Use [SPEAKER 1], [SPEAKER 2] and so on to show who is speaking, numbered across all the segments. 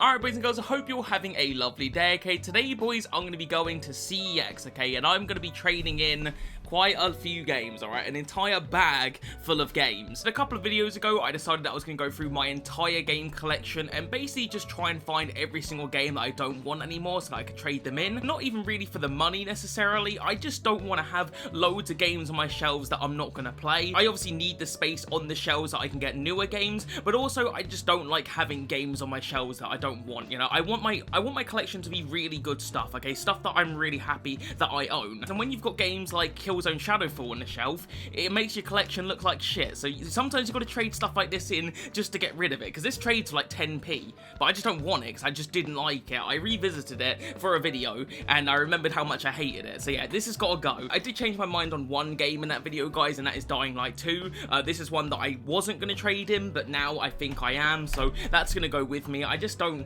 [SPEAKER 1] Alright boys and girls, I hope you're having a lovely day, okay? Today boys, I'm going to be going to CeX, okay? And I'm going to be trading in quite a few games, alright? An entire bag full of games. A couple of videos ago, I decided that I was going to go through my entire game collection and basically just try and find every single game that I don't want anymore so that I could trade them in. Not even really for the money necessarily, I just don't want to have loads of games on my shelves that I'm not going to play. I obviously need the space on the shelves that I can get newer games, but also I just don't like having games on my shelves that I don't want, you know. I want my collection to be really good stuff, okay? Stuff that I'm really happy that I own. And when you've got games like Killzone Shadowfall on the shelf, it makes your collection look like shit. So sometimes you've got to trade stuff like this in just to get rid of it, because this trades for like 10p, but I just don't want it because I just didn't like it. I revisited it for a video and I remembered how much I hated it. So yeah, this has got to go. I did change my mind on one game in that video, guys, and that is Dying Light 2. This is one that I wasn't going to trade in, but now I think I am, so that's going to go with me. I don't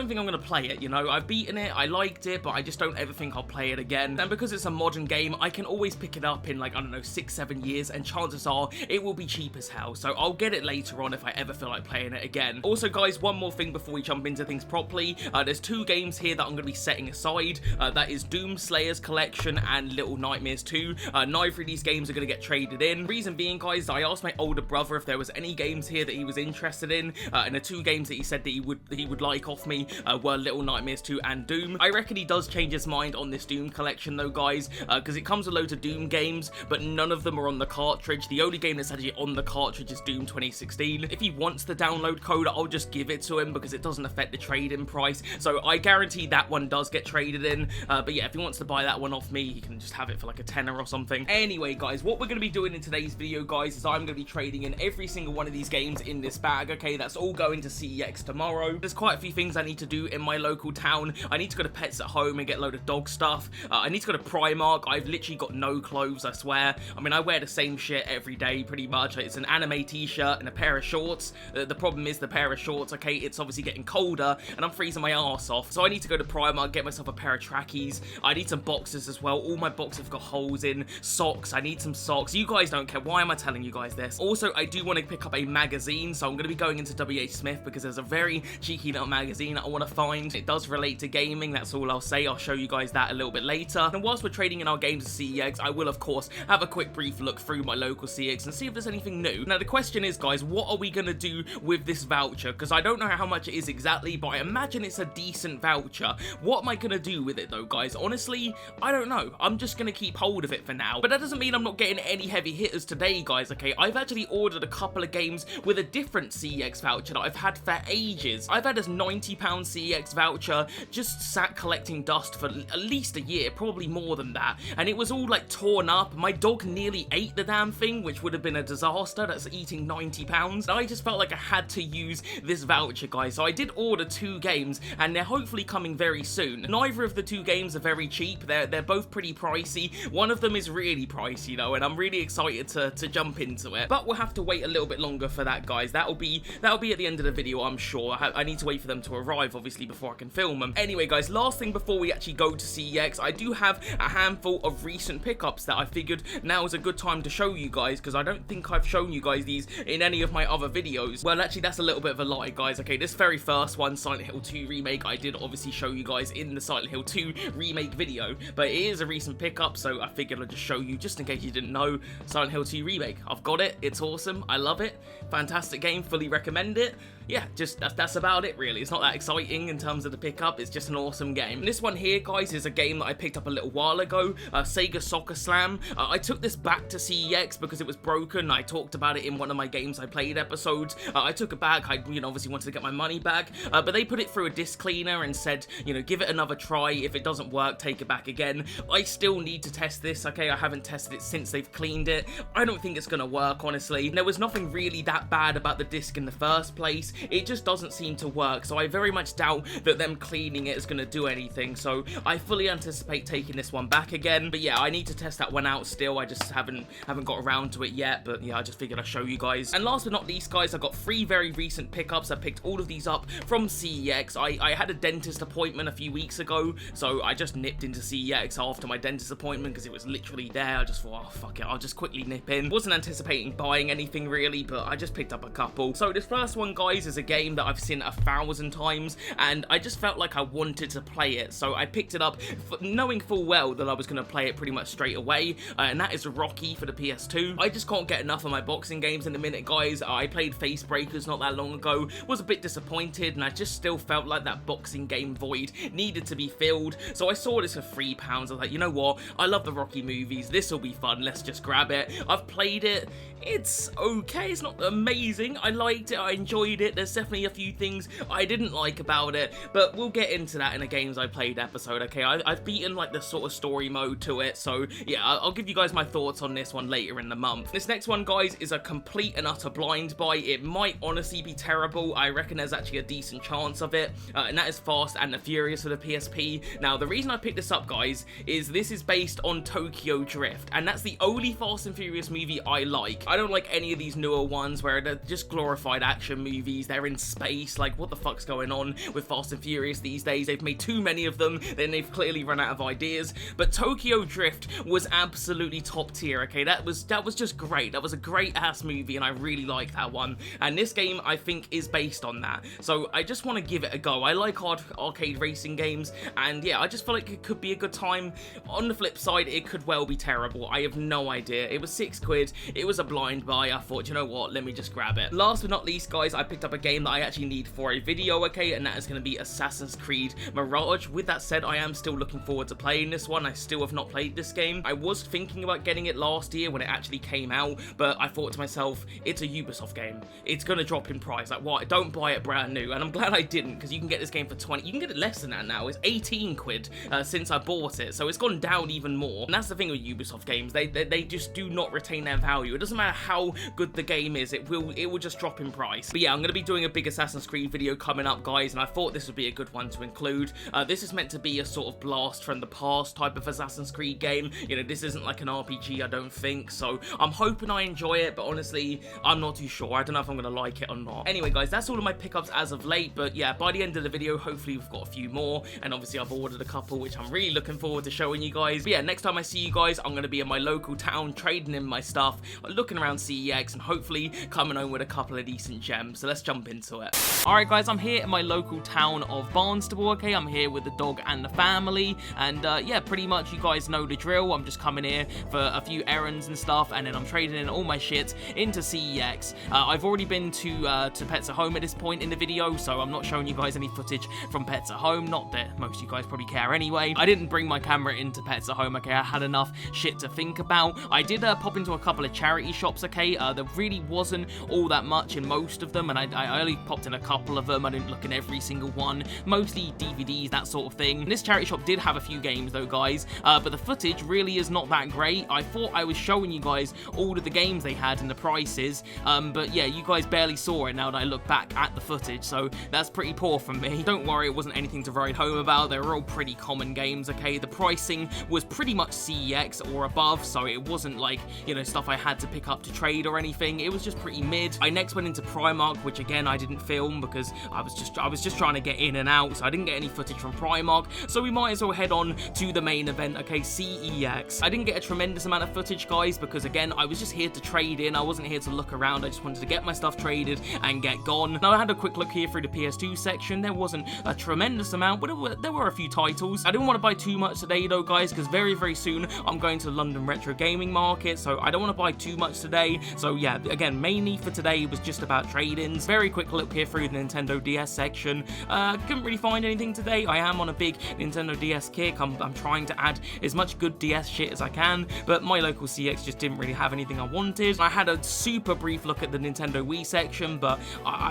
[SPEAKER 1] think I'm going to play it, you know. I've beaten it, I liked it, but I just don't ever think I'll play it again. And because it's a modern game, I can always pick it up in like, I don't know, 6-7 years, and chances are it will be cheap as hell. So I'll get it later on if I ever feel like playing it again. Also guys, one more thing before we jump into things properly. There's two games here that I'm going to be setting aside. That is Doom Slayer's Collection and Little Nightmares 2. Neither of these games are going to get traded in. Reason being, guys, I asked my older brother if there was any games here that he was interested in, and the two games that he said that he would like off me were Little Nightmares 2 and Doom. I reckon he does change his mind on this Doom collection though, guys, because it comes with loads of Doom games, but none of them are on the cartridge. The only game that's actually on the cartridge is Doom 2016. If he wants the download code, I'll just give it to him because it doesn't affect the trade-in price, so I guarantee that one does get traded in. But yeah, if he wants to buy that one off me, he can just have it for like a tenner or something. Anyway, guys, what we're going to be doing in today's video, guys, is I'm going to be trading in every single one of these games in this bag, okay? That's all going to CeX tomorrow. There's quite a few things I need to do in my local town. I need to go to Pets at Home and get a load of dog stuff. I need to go to Primark. I've literally got no clothes, I swear. I mean, I wear the same shit every day, pretty much. It's an anime t-shirt and a pair of shorts. The problem is the pair of shorts, okay, it's obviously getting colder, and I'm freezing my ass off. So I need to go to Primark, get myself a pair of trackies. I need some boxes as well. All my boxes have got holes in. Socks, I need some socks. You guys don't care. Why am I telling you guys this? Also, I do want to pick up a magazine, so I'm going to be going into WH Smith because there's a very cheeky little magazine that I want to find. It does relate to gaming, that's all I'll say. I'll show you guys that a little bit later. And whilst we're trading in our games at CeX, I will of course have a quick brief look through my local CeX and see if there's anything new. Now the question is, guys, what are we gonna do with this voucher? Because I don't know how much it is exactly, but I imagine it's a decent voucher. What am I gonna do with it though, guys? Honestly, I don't know. I'm just gonna keep hold of it for now. But that doesn't mean I'm not getting any heavy hitters today, guys, okay? I've actually ordered a couple of games with a different CeX voucher that I've had for ages. I've had this £90 CeX voucher just sat collecting dust for at least a year, probably more than that, and it was all like torn up. My dog nearly ate the damn thing, which would have been a disaster. That's eating £90. I just felt like I had to use this voucher, guys, so I did order two games and they're hopefully coming very soon. Neither of the two games are very cheap. They're both pretty pricey. One of them is really pricey though, and I'm really excited to jump into it, but we'll have to wait a little bit longer for that, guys. That'll be at the end of the video, I'm sure. I need to wait for them to arrive, obviously, before I can film them. Anyway, guys, last thing before we actually go to CeX, I do have a handful of recent pickups that I figured now is a good time to show you guys, because I don't think I've shown you guys these in any of my other videos. Well, actually, that's a little bit of a lie, guys. Okay, this very first one, Silent Hill 2 Remake, I did obviously show you guys in the Silent Hill 2 Remake video, but it is a recent pickup, so I figured I'd just show you, just in case you didn't know, Silent Hill 2 Remake. I've got it. It's awesome. I love it. Fantastic game. Fully recommend it. Yeah, just that's about it, really. It's not that exciting in terms of the pickup. It's just an awesome game. And this one here, guys, is a game that I picked up a little while ago, Sega Soccer Slam. I took this back to CeX because it was broken. I talked about it in one of my games I played episodes. I took it back. I, obviously wanted to get my money back, but they put it through a disc cleaner and said, give it another try. If it doesn't work, take it back again. I still need to test this, okay? I haven't tested it since they've cleaned it. I don't think it's gonna work, honestly. There was nothing really that bad about the disc in the first place. It just doesn't seem to work, so I very much doubt that them cleaning it is going to do anything, so I fully anticipate taking this one back again. But yeah, I need to test that one out still. I just haven't got around to it yet, but yeah, I just figured I'd show you guys. And last but not least, guys, I got 3 very recent pickups. I picked all of these up from CeX. I had a dentist appointment a few weeks ago, so I just nipped into CeX after my dentist appointment because it was literally there. I just thought, oh fuck it, I'll just quickly nip in. Wasn't anticipating buying anything really, but I just picked up a couple. So this first one, guys, is a game that I've seen 1,000 times, and I just felt like I wanted to play it, so I picked it up knowing full well that I was going to play it pretty much straight away, and that is Rocky for the PS2. I just can't get enough of my boxing games in a minute, guys. I played Face Breakers not that long ago, was a bit disappointed, and I just still felt like that boxing game void needed to be filled, so I saw this for £3. I was like, you know what, I love the Rocky movies, this will be fun, let's just grab it. I've played it, it's okay, it's not amazing, I liked it, I enjoyed it, there's definitely a few things I didn't like about it, but we'll get into that in a Games I Played episode, okay? I've beaten like the sort of story mode to it, so yeah, I'll give you guys my thoughts on this one later in the month. This next one, guys, is a complete and utter blind buy. It might honestly be terrible, I reckon there's actually a decent chance of it, and that is Fast and the Furious for the PSP. Now, the reason I picked this up, guys, is this is based on Tokyo Drift, and that's the only Fast and Furious movie I like. I don't like any of these newer ones where they're just glorified action movies, they're in space, like what the fuck's going on with Fast and Furious these days? They've made too many of them, then they've clearly run out of ideas, but Tokyo Drift was absolutely top tier, okay? That was just great, that was a great ass movie, and I really like that one, and this game I think is based on that, so I just want to give it a go. I like arcade racing games, and yeah, I just feel like it could be a good time. On the flip side, it could well be terrible, I have no idea. It was £6, it was a blind buy, I thought, you know what, let me just grab it. Last but not least, guys, I picked up a game that I actually need for a video, okay, and that is going to be Assassin's Creed Mirage. With that said, I am still looking forward to playing this one. I still have not played this game. I was thinking about getting it last year when it actually came out, but I thought to myself, it's a Ubisoft game, it's going to drop in price, like what, don't buy it brand new, and I'm glad I didn't, because you can get this game for 20, you can get it less than that now, it's 18 quid since I bought it, so it's gone down even more, and that's the thing with Ubisoft games, they just do not retain their value. It doesn't matter how good the game is, it will just drop in price. But yeah, I'm going to be doing a big Assassin's Creed video coming up, guys, and I thought this would be a good one to include. This is meant to be a sort of blast from the past type of Assassin's Creed game, you know, this isn't like an RPG, I don't think, so I'm hoping I enjoy it, but honestly, I'm not too sure. I don't know if I'm going to like it or not. Anyway, guys, that's all of my pickups as of late, but yeah, by the end of the video, hopefully we've got a few more, and obviously I've ordered a couple, which I'm really looking forward to showing you guys. But yeah, next time I see you guys, I'm going to be in my local town, trading in my stuff, looking around CEX, and hopefully coming home with a couple of decent gems, so let's jump into it. Alright guys, I'm here in my local town of Barnstable, okay? I'm here with the dog and the family, and yeah, pretty much you guys know the drill. I'm just coming here for a few errands and stuff, and then I'm trading in all my shit into CEX. I've already been to Pets at Home at this point in the video, so I'm not showing you guys any footage from Pets at Home, not that most of you guys probably care anyway. I didn't bring my camera into Pets at Home, okay? I had enough shit to think about. I did pop into a couple of charity shops, okay? There really wasn't all that much in most of them, and I only popped in a couple of them. I didn't look in every single one, mostly DVDs, that sort of thing. And this charity shop did have a few games though, guys, but the footage really is not that great. I thought I was showing you guys all of the games they had and the prices, but yeah, you guys barely saw it now that I look back at the footage, so that's pretty poor from me. Don't worry, it wasn't anything to write home about. They were all pretty common games, okay? The pricing was pretty much CEX or above, so it wasn't like, you know, stuff I had to pick up to trade or anything. It was just pretty mid. I next went into Primark, which again I didn't film because I was just trying to get in and out, so I didn't get any footage from Primark, so we might as well head on to the main event, okay? CEX. I didn't get a tremendous amount of footage, guys, because again I was just here to trade in. I wasn't here to look around, I just wanted to get my stuff traded and get gone. Now I had a quick look here through the PS2 section. There wasn't a tremendous amount, but there were a few titles. I didn't want to buy too much today though, guys, because very soon I'm going to the London Retro Gaming Market, so I don't want to buy too much today. So yeah, again, mainly for today was just about trade-ins. Very quick look here through the Nintendo DS section. Couldn't really find anything today. I am on a big Nintendo DS kick. I'm trying to add as much good DS shit as I can, but my local CX just didn't really have anything I wanted. I had a super brief look at the Nintendo Wii section, but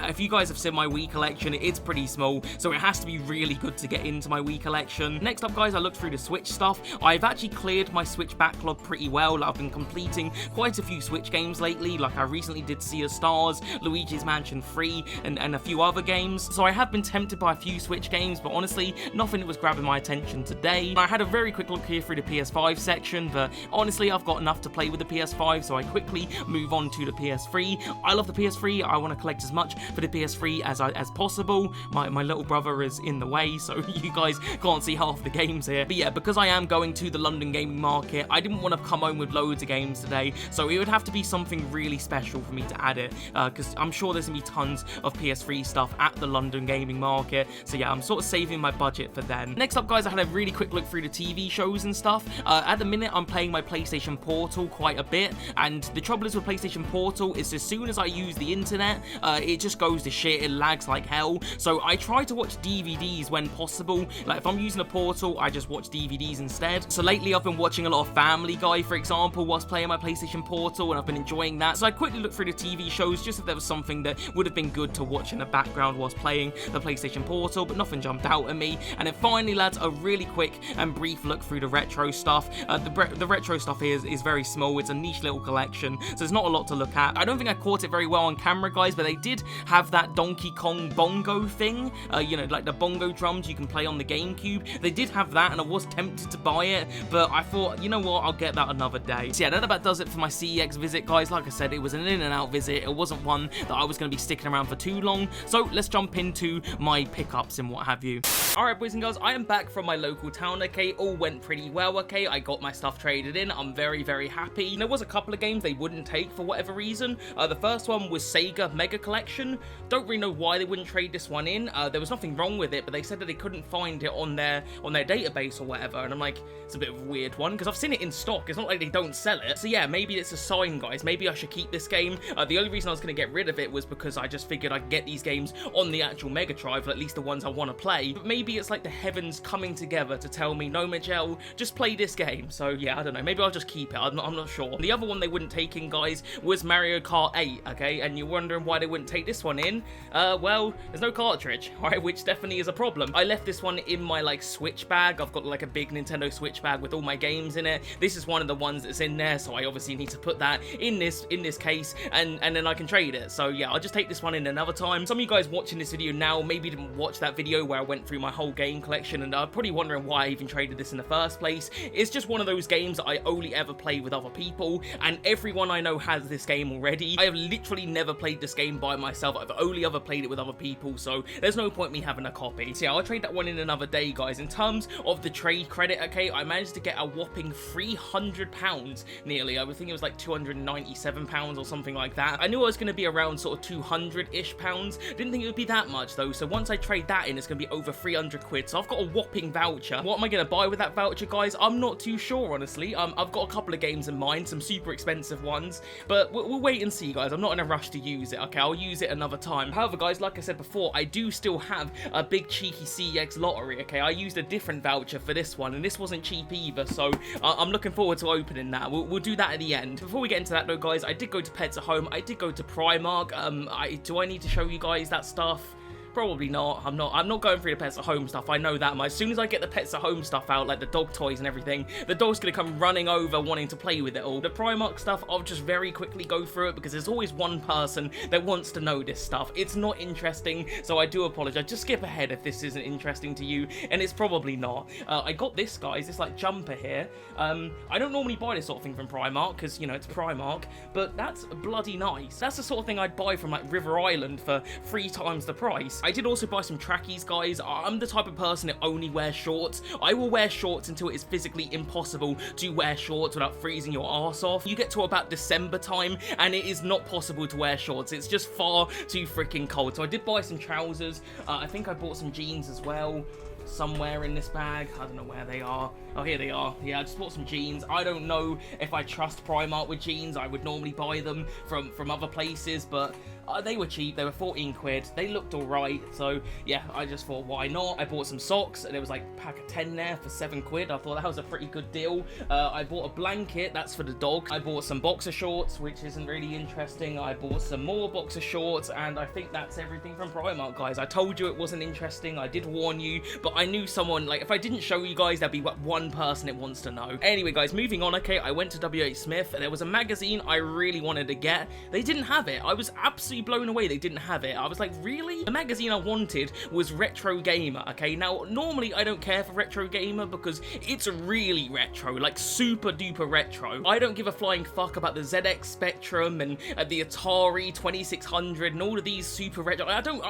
[SPEAKER 1] if you guys have seen my Wii collection, it's pretty small, so it has to be really good to get into my Wii collection. Next up, guys, I looked through the Switch stuff. I've actually cleared my Switch backlog pretty well. I've been completing quite a few Switch games lately, like I recently did Sea of Stars, Luigi's Mansion 3, and a few other games, so I have been tempted by a few Switch games, but honestly, nothing that was grabbing my attention today. I had a very quick look here through the PS5 section, but honestly, I've got enough to play with the PS5, so I quickly move on to the PS3. I love the PS3, I want to collect as much for the PS3 as possible. My little brother is in the way, so you guys can't see half the games here. But yeah, because I am going to the London Gaming Market, I didn't want to come home with loads of games today, so it would have to be something really special for me to add it, because I'm sure there's going to be tons of PS3 stuff at the London gaming market. So yeah, I'm sort of saving my budget for then. Next up, guys, I had a really quick look through the TV shows and stuff. At the minute, I'm playing my PlayStation Portal quite a bit, and the trouble is with PlayStation Portal is as soon as I use the internet, it just goes to shit, it lags like hell. So I try to watch DVDs when possible. Like if I'm using a Portal, I just watch DVDs instead. So lately I've been watching a lot of Family Guy, for example, whilst playing my PlayStation Portal, and I've been enjoying that. So I quickly looked through the TV shows just if there was something that would have been good to watch in the background whilst playing the PlayStation Portal, but nothing jumped out at me. And then finally, lads, a really quick and brief look through the retro stuff. The retro stuff here is very small. It's a niche little collection, so there's not a lot to look at. I don't think I caught it very well on camera, guys, but they did have that Donkey Kong bongo thing, you know, like the bongo drums you can play on the GameCube. They did have that, and I was tempted to buy it, but I thought, you know what, I'll get that another day. So yeah, that about does it for my CeX visit, guys. Like I said, it was an in and out visit. It wasn't one that I was going to be sticking around for too long, so let's jump into my pickups and what have you. Alright, boys and girls, I am back from my local town, okay? All went pretty well, okay? I got my stuff traded in. I'm very, very happy. There was a couple of games they wouldn't take for whatever reason. The first one was Sega Mega Collection. Don't really know why they wouldn't trade this one in. There was nothing wrong with it, but they said that they couldn't find it on their database or whatever, and I'm like, it's a bit of a weird one, because I've seen it in stock. It's not like they don't sell it. So yeah, maybe it's a sign, guys. Maybe I should keep this game. The only reason I was going to get rid of it was because I just figured I'd get these games on the actual Mega Drive, at least the ones I want to play. But maybe it's like the heavens coming together to tell me, no, Majel, just play this game. So yeah, I don't know. Maybe I'll just keep it. I'm not sure. The other one they wouldn't take in, guys, was Mario Kart 8, okay? And you're wondering why they wouldn't take this one in. Well, there's no cartridge, alright, which definitely is a problem. I left this one in my, like, Switch bag. I've got, like, a big Nintendo Switch bag with all my games in it. This is one of the ones that's in there, so I obviously need to put that in this case, and then I can trade it. So yeah, I'll just take this one in another time. Some of you guys watching this video now maybe didn't watch that video where I went through my whole game collection, and are probably wondering why I even traded this in the first place. It's just one of those games that I only ever play with other people, and everyone I know has this game already. I have literally never played this game by myself. I've only ever played it with other people, so there's no point me having a copy. So yeah, I'll trade that one in another day, guys. In terms of the trade credit, okay, I managed to get a whopping £300 nearly. I would think it was like £297 or something like that. I knew I was going to be around sort of 200-ish pounds. Didn't think it would be that much though. So once I trade that in, it's going to be over 300 quid. So I've got a whopping voucher. What am I going to buy with that voucher, guys? I'm not too sure, honestly. I've got a couple of games in mind, some super expensive ones, but we'll wait and see, guys. I'm not in a rush to use it, okay? I'll use it another time. However, guys, like I said before, I do still have a big cheeky CeX lottery, okay? I used a different voucher for this one, and this wasn't cheap either, so I'm looking forward to opening that. We'll do that at the end. Before we get into that, though, guys, I did go to Pets at Home. I did go to Primark. Do I need to show you guys that stuff? Probably not. I'm not going through the Pets at Home stuff. I know that. As soon as I get the Pets at Home stuff out, like the dog toys and everything, the dog's gonna come running over wanting to play with it all. The Primark stuff, I'll just very quickly go through it because there's always one person that wants to know this stuff. It's not interesting, so I do apologize. Just skip ahead if this isn't interesting to you, and it's probably not. I got this, guys, this like jumper here. I don't normally buy this sort of thing from Primark because, you know, it's Primark, but that's bloody nice. That's the sort of thing I'd buy from like River Island for 3 times the price. I did also buy some trackies, guys. I'm the type of person that only wears shorts. I will wear shorts until it is physically impossible to wear shorts without freezing your arse off. You get to about December time and it is not possible to wear shorts. It's just far too freaking cold. So I did buy some trousers. I think I bought some jeans as well. Somewhere in this bag. I don't know where they are. Oh, here they are. Yeah, I just bought some jeans. I don't know if I trust Primark with jeans. I would normally buy them from other places, but they were cheap. They were 14 quid. They looked alright, so yeah, I just thought, why not? I bought some socks, and there was like a pack of 10 there for 7 quid. I thought that was a pretty good deal. I bought a blanket. That's for the dog. I bought some boxer shorts, which isn't really interesting. I bought some more boxer shorts, and I think that's everything from Primark, guys. I told you it wasn't interesting. I did warn you, but I knew someone, like, if I didn't show you guys, there'd be one person that wants to know. Anyway, guys, moving on, okay, I went to WH Smith, and there was a magazine I really wanted to get. They didn't have it. I was absolutely blown away they didn't have it. I was like, really? The magazine I wanted was Retro Gamer, okay? Now, normally I don't care for Retro Gamer because it's really retro, like super duper retro. I don't give a flying fuck about the ZX Spectrum and the Atari 2600 and all of these super retro.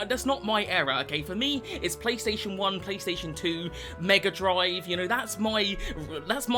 [SPEAKER 1] That's not my era, okay? For me, it's PlayStation 1, PlayStation PlayStation 2, Mega Drive, you know, that's my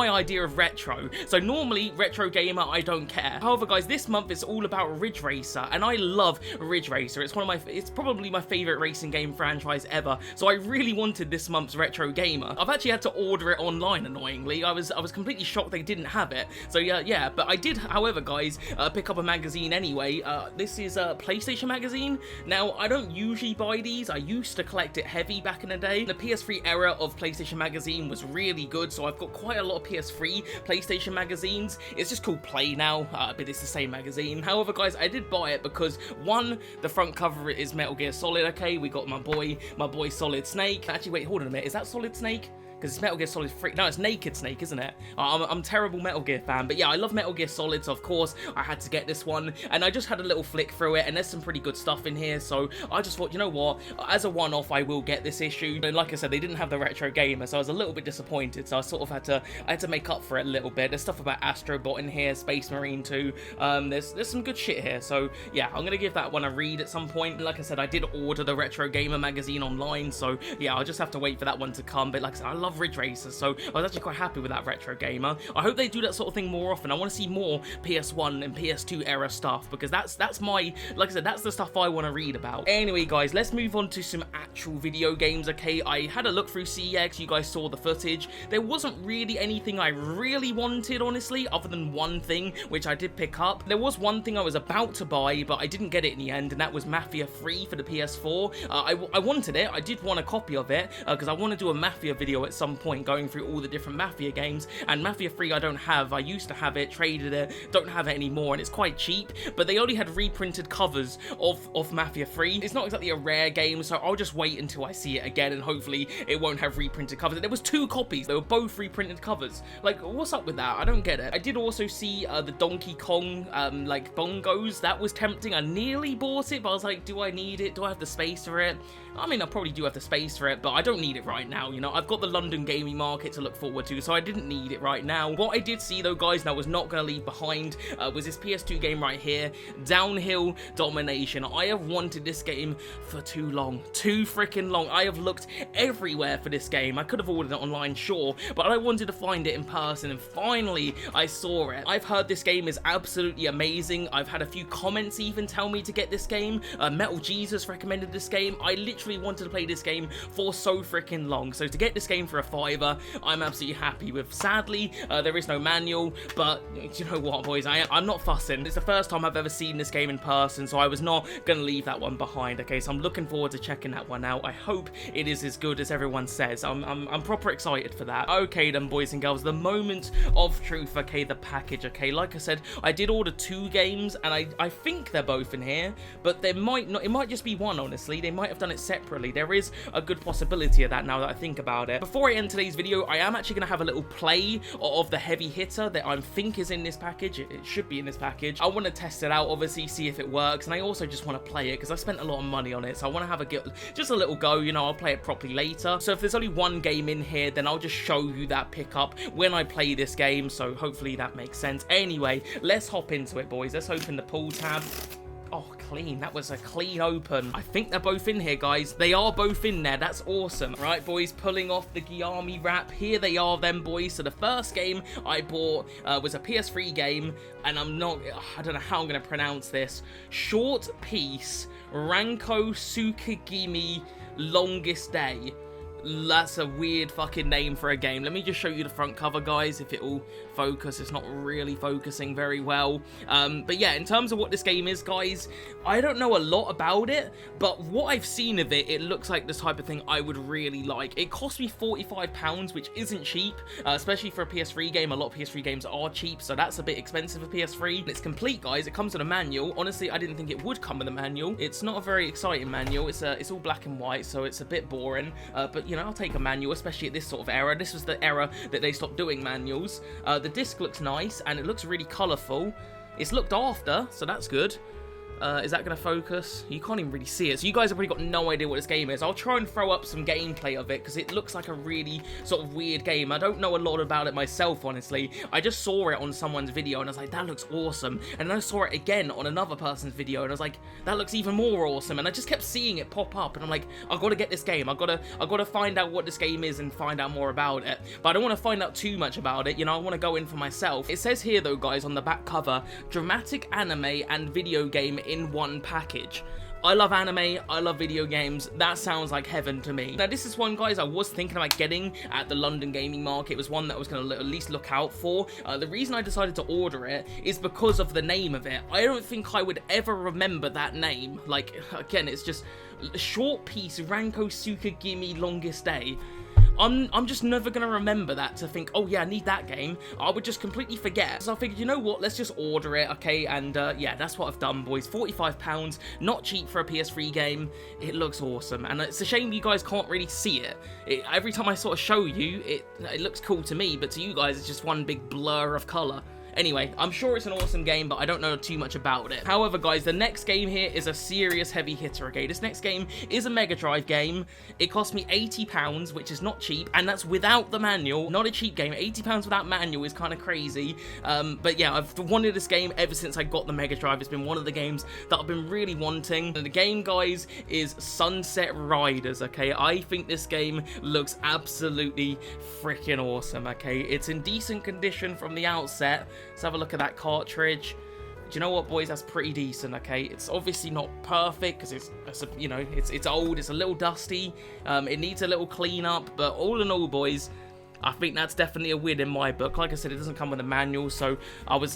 [SPEAKER 1] idea of retro. So normally, retro gamer, I don't care. However, guys, this month it's all about Ridge Racer, and I love Ridge Racer. It's probably my favorite racing game franchise ever. So I really wanted this month's retro gamer. I've actually had to order it online, annoyingly. I was completely shocked they didn't have it. So yeah, but I did, however, guys, pick up a magazine anyway. This is a PlayStation magazine. Now, I don't usually buy these. I used to collect it heavy back in the day. The PS3 era of PlayStation magazine was really good, so I've got quite a lot of PS3 PlayStation magazines. It's just called Play now, but it's the same magazine. However, guys, I did buy it because, one, the front cover is Metal Gear Solid, okay? We got my boy Solid Snake. Actually, wait, hold on a minute. Is that Solid Snake? Because it's Metal Gear Solid 3. No, it's Naked Snake, isn't it? I'm a terrible Metal Gear fan, but yeah, I love Metal Gear Solid, so of course I had to get this one, and I just had a little flick through it, and there's some pretty good stuff in here, so I just thought, you know what, as a one-off, I will get this issue. And like I said, they didn't have the retro gamer, so I was a little bit disappointed, so I sort of had to make up for it a little bit. There's stuff about Astrobot in here, Space Marine 2, there's some good shit here, so yeah, I'm gonna give that one a read at some point. Like I said, I did order the Retro Gamer magazine online, so yeah, I'll just have to wait for that one to come, but like I said, I love Ridge Racer, so I was actually quite happy with that Retro Gamer. I hope they do that sort of thing more often. I want to see more PS1 and PS2 era stuff, because that's my, like I said, that's the stuff I want to read about. Anyway, guys, let's move on to some actual video games, okay? I had a look through CeX, you guys saw the footage. There wasn't really anything I really wanted, honestly, other than one thing, which I did pick up. There was one thing I was about to buy, but I didn't get it in the end, and that was Mafia 3 for the PS4. I wanted it. I did want a copy of it, because I want to do a Mafia video at some point, going through all the different Mafia games, and Mafia 3 I don't have. I used to have it, traded it, don't have it anymore, and it's quite cheap, but they only had reprinted covers of Mafia 3. It's not exactly a rare game, so I'll just wait until I see it again, and hopefully it won't have reprinted covers. There was 2 copies. They were both reprinted covers. Like, what's up with that? I don't get it. I did also see the Donkey Kong, like, bongos. That was tempting. I nearly bought it, but I was like, do I need it? Do I have the space for it? I mean, I probably do have the space for it, but I don't need it right now, you know? I've got the London gaming market to look forward to, so I didn't need it right now. What I did see, though, guys, and I was not going to leave behind, was this PS2 game right here, Downhill Domination. I have wanted this game for too long. Too freaking long. I have looked everywhere for this game. I could have ordered it online, sure, but I wanted to find it in person, and finally, I saw it. I've heard this game is absolutely amazing. I've had a few comments even tell me to get this game. Metal Jesus recommended this game. I literally wanted to play this game for so freaking long, so to get this game for a $5, I'm absolutely happy with. Sadly, there is no manual, but you know what, boys, I'm not fussing. It's the first time I've ever seen this game in person, so I was not gonna leave that one behind, okay? So I'm looking forward to checking that one out. I hope it is as good as everyone says. I'm proper excited for that. Okay then, boys and girls, the moment of truth, okay, the package, okay? Like I said, I did order 2 games, and I think they're both in here, but there might not, it might just be one, honestly. They might have done it separately. There is a good possibility of that now that I think about it. Before I end today's video, I am actually going to have a little play of the heavy hitter that I think is in this package. It should be in this package. I want to test it out, obviously, see if it works, and I also just want to play it because I spent a lot of money on it, so I want to have just a little go, you know. I'll play it properly later. So if there's only one game in here, then I'll just show you that pickup when I play this game, so hopefully that makes sense. Anyway, let's hop into it, boys. Let's open the pool tab. Oh, clean. That was a clean open. I think they're both in here, guys. They are both in there. That's awesome. Right, boys, pulling off the Guillaume wrap. Here they are then, boys. So the first game I bought was a PS3 game, and I don't know how I'm going to pronounce this. Short Piece, Ranko Tsukigimi Longest Day. That's a weird fucking name for a game. Let me just show you the front cover, guys, if it will focus. It's not really focusing very well. But yeah, in terms of what this game is, guys, I don't know a lot about it, but what I've seen of it, it looks like the type of thing I would really like. It cost me £45, which isn't cheap, especially for a PS3 game. A lot of PS3 games are cheap, so that's a bit expensive for PS3. It's complete, guys. It comes with a manual. Honestly, I didn't think it would come with a manual. It's not a very exciting manual. It's all black and white, so it's a bit boring, but you know, I'll take a manual, especially at this sort of era. This was the era that they stopped doing manuals. The disc looks nice, and it looks really colourful. It's looked after, so that's good. Is that going to focus? You can't even really see it, so you guys have probably got no idea what this game is. I'll try and throw up some gameplay of it, because it looks like a really sort of weird game. I don't know a lot about it myself, honestly. I just saw it on someone's video, and I was like, that looks awesome. And then I saw it again on another person's video, and I was like, that looks even more awesome. And I just kept seeing it pop up, and I'm like, I've got to get this game. I've got to find out what this game is and find out more about it. But I don't want to find out too much about it, you know, I want to go in for myself. It says here, though, guys, on the back cover, dramatic anime and video game in one package. I love anime, I love video games, that sounds like heaven to me. Now this is one, guys, I was thinking about getting at the London gaming market. It was one that I was going to at least look out for. The reason I decided to order it is because of the name of it. I don't think I would ever remember that name. Like, again, it's just short piece, Ranko Tsukagimi Longest Day. I'm just never going to remember that to think, oh yeah, I need that game. I would just completely forget. So I figured, you know what, let's just order it, okay? And yeah, that's what I've done, boys. £45, not cheap for a PS3 game. It looks awesome. And it's a shame you guys can't really see it. Every time I sort of show you, it looks cool to me, but to you guys, it's just one big blur of colour. Anyway, I'm sure it's an awesome game, but I don't know too much about it. However, guys, the next game here is a serious heavy hitter, okay? This next game is a Mega Drive game. It cost me £80, which is not cheap, and that's without the manual. Not a cheap game. £80 without manual is kind of crazy. But yeah, I've wanted this game ever since I got the Mega Drive. It's been one of the games that I've been really wanting. And the game, guys, is Sunset Riders, okay? I think this game looks absolutely freaking awesome, okay? It's in decent condition from the outset. Let's have a look at that cartridge. Do you know what, boys? That's pretty decent, okay? It's obviously not perfect because it's old. It's a little dusty. It needs a little clean up, but all in all, boys, I think that's definitely a win in my book. Like I said, it doesn't come with a manual, so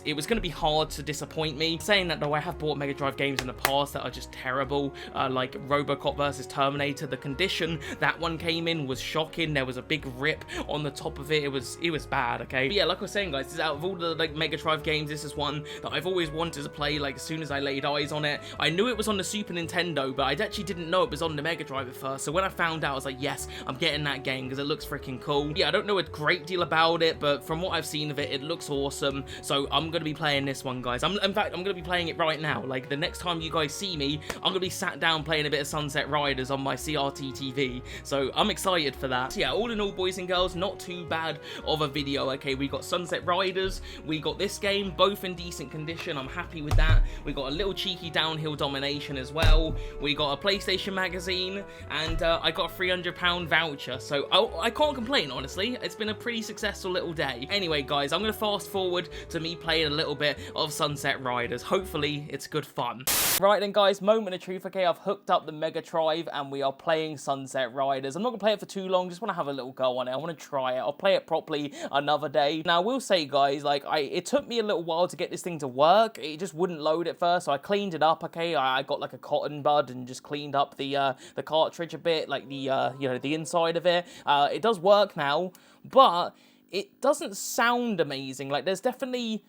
[SPEAKER 1] it was going to be hard to disappoint me. Saying that, though, I have bought Mega Drive games in the past that are just terrible, like Robocop vs. Terminator. The condition that one came in was shocking. There was a big rip on the top of it. It was bad, okay? But yeah, like I was saying, guys, this is out of all the Mega Drive games, this is one that I've always wanted to play, as soon as I laid eyes on it. I knew it was on the Super Nintendo, but I actually didn't know it was on the Mega Drive at first. So when I found out, I was like, yes, I'm getting that game because it looks freaking cool. Yeah, I don't know a great deal about it, but from what I've seen of it, it looks awesome. So I'm going to be playing this one, guys. In fact, I'm going to be playing it right now. Like, the next time you guys see me, I'm going to be sat down playing a bit of Sunset Riders on my CRT TV. So I'm excited for that. So yeah, all in all, boys and girls, not too bad of a video, okay? We got Sunset Riders, we got this game, both in decent condition. I'm happy with that. We got a little cheeky downhill domination as well. We got a PlayStation magazine, and I got a £300 voucher. So I can't complain, honestly. It's been a pretty successful little day. Anyway, guys, I'm going to fast forward to me playing a little bit of Sunset Riders. Hopefully, it's good fun. Right then, guys, moment of truth. Okay, I've hooked up the Mega Drive, and we are playing Sunset Riders. I'm not going to play it for too long. Just want to have a little go on it. I want to try it. I'll play it properly another day. Now, I will say, guys, it took me a little while to get this thing to work. It just wouldn't load at first, so I cleaned it up, okay? I got, a cotton bud and just cleaned up the cartridge a bit, the inside of it. It does work now, but it doesn't sound amazing. There's definitely...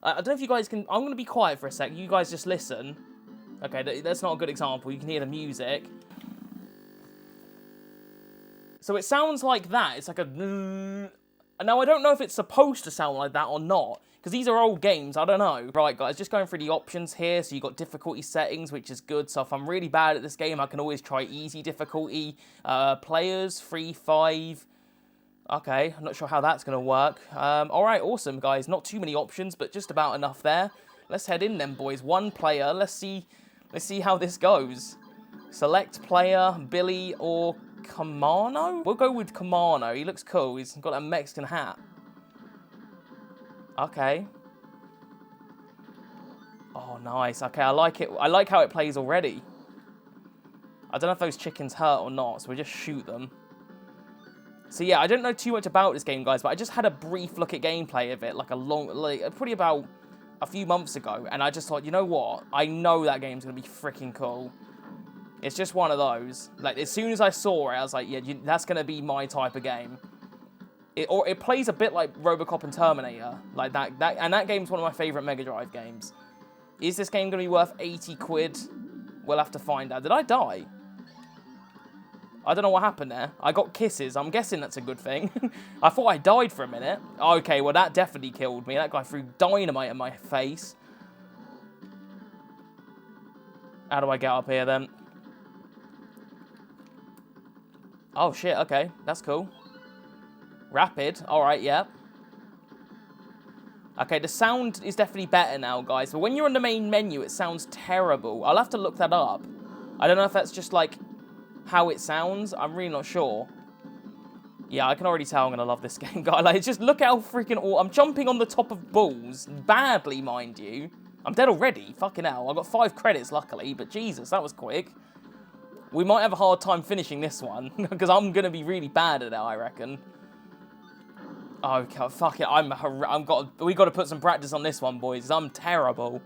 [SPEAKER 1] I don't know if you guys can... I'm going to be quiet for a sec. You guys just listen. Okay, that's not a good example. You can hear the music. So it sounds like that. It's like a... Now, I don't know if it's supposed to sound like that or not, because these are old games. I don't know. Right, guys, just going through the options here. So you've got difficulty settings, which is good. So if I'm really bad at this game, I can always try easy difficulty. Players, 3, 5... Okay, I'm not sure how that's going to work. Alright, awesome, guys. Not too many options, but just about enough there. Let's head in then, boys. One player. Let's see how this goes. Select player, Billy or Kamano? We'll go with Kamano. He looks cool. He's got a Mexican hat. Okay. Oh, nice. Okay, I like it. I like how it plays already. I don't know if those chickens hurt or not, so we just shoot them. So yeah, I don't know too much about this game, guys, but I just had a brief look at gameplay of it, probably about a few months ago, and I just thought, you know what? I know that game's going to be freaking cool. It's just one of those. As soon as I saw it, I was like, yeah, that's going to be my type of game. It plays a bit like Robocop and Terminator, and that game's one of my favourite Mega Drive games. Is this game going to be worth 80 quid? We'll have to find out. Did I die? I don't know what happened there. I got kisses. I'm guessing that's a good thing. I thought I died for a minute. Okay, well, that definitely killed me. That guy threw dynamite in my face. How do I get up here, then? Oh, shit, okay. That's cool. Rapid. Alright, yeah. Okay, the sound is definitely better now, guys. But when you're on the main menu, it sounds terrible. I'll have to look that up. I don't know if that's just, like, how it sounds. I'm really not sure. Yeah, I can already tell I'm going to love this game, guys. Like, just look how freaking... I'm jumping on the top of balls. Badly, mind you. I'm dead already. Fucking hell. I got 5 credits, luckily. But Jesus, that was quick. We might have a hard time finishing this one. Because I'm going to be really bad at it, I reckon. Okay, fuck it. We got to put some practice on this one, boys. I'm terrible.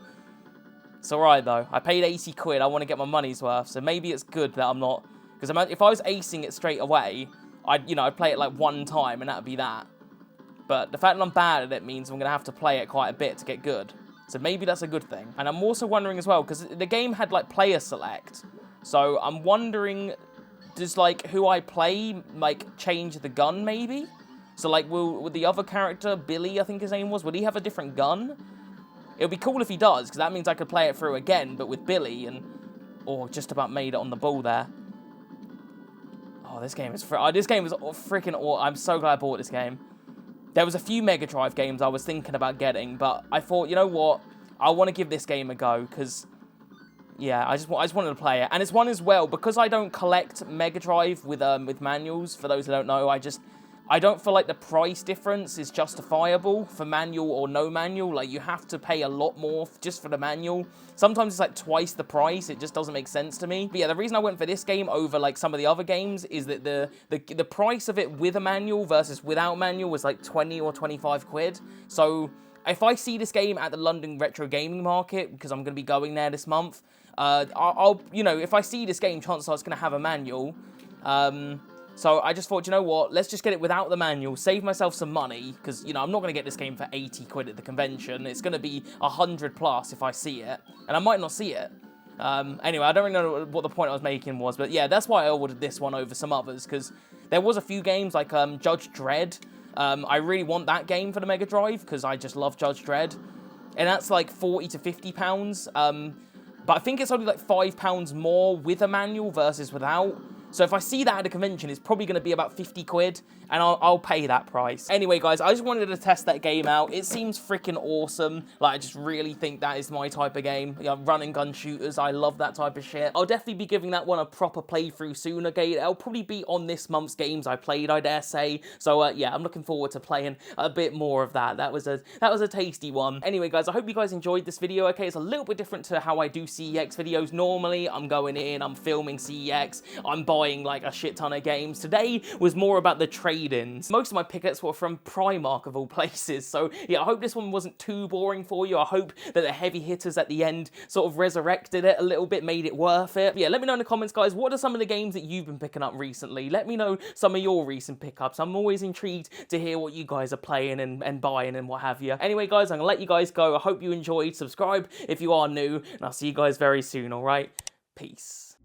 [SPEAKER 1] It's alright, though. I paid 80 quid. I want to get my money's worth. So maybe it's good that I'm not... Because if I was acing it straight away... I'd play it like one time and that'd be that. But the fact that I'm bad at it means I'm going to have to play it quite a bit to get good. So maybe that's a good thing. And I'm also wondering as well, because the game had like player select. So I'm wondering, does like who I play like change the gun maybe? So like will the other character, Billy I think his name was, would he have a different gun? It would be cool if he does, because that means I could play it through again, but with Billy and... Oh, just about made it on the ball there. Oh, this game is freaking awesome. I'm so glad I bought this game. There was a few Mega Drive games I was thinking about getting, but I thought, you know what? I want to give this game a go, because, yeah, I just wanted to play it. And it's one as well, because I don't collect Mega Drive with manuals, for those who don't know, I don't feel like the price difference is justifiable for manual or no manual. Like, you have to pay a lot more just for the manual. Sometimes it's like twice the price. It just doesn't make sense to me. But yeah, the reason I went for this game over like some of the other games is that the price of it with a manual versus without manual was like 20 or 25 quid. So if I see this game at the London Retro Gaming Market, because I'm going to be going there this month, I'll you know, if I see this game, chances are it's going to have a manual. So I just thought, you know what, let's just get it without the manual, save myself some money, because, you know, I'm not going to get this game for 80 quid at the convention. It's going to be 100 plus if I see it, and I might not see it. Anyway, I don't really know what the point I was making was, but yeah, that's why I ordered this one over some others, because there was a few games like Judge Dredd. I really want that game for the Mega Drive, because I just love Judge Dredd, and that's like 40 to 50 pounds, but I think it's only like £5 more with a manual versus without. So if I see that at a convention, it's probably going to be about 50 quid, and I'll pay that price. Anyway, guys, I just wanted to test that game out. It seems freaking awesome. Like, I just really think that is my type of game. You know, run and gun shooters, I love that type of shit. I'll definitely be giving that one a proper playthrough soon, okay? It'll probably be on this month's games I played, I dare say. So, yeah, I'm looking forward to playing a bit more of that. That was a tasty one. Anyway, guys, I hope you guys enjoyed this video, okay? It's a little bit different to how I do CeX videos. Normally, I'm going in, I'm filming CeX, I'm buying like a shit ton of games. Today was more about the trade-ins. Most of my pickups were from Primark of all places, so yeah, I hope this one wasn't too boring for you. I hope that the heavy hitters at the end sort of resurrected it a little bit, made it worth it. But yeah, let me know in the comments, guys, what are some of the games that you've been picking up recently? Let me know some of your recent pickups. I'm always intrigued to hear what you guys are playing and buying and what have you. Anyway, guys, I'm gonna let you guys go. I hope you enjoyed. Subscribe if you are new, and I'll see you guys very soon, alright? Peace.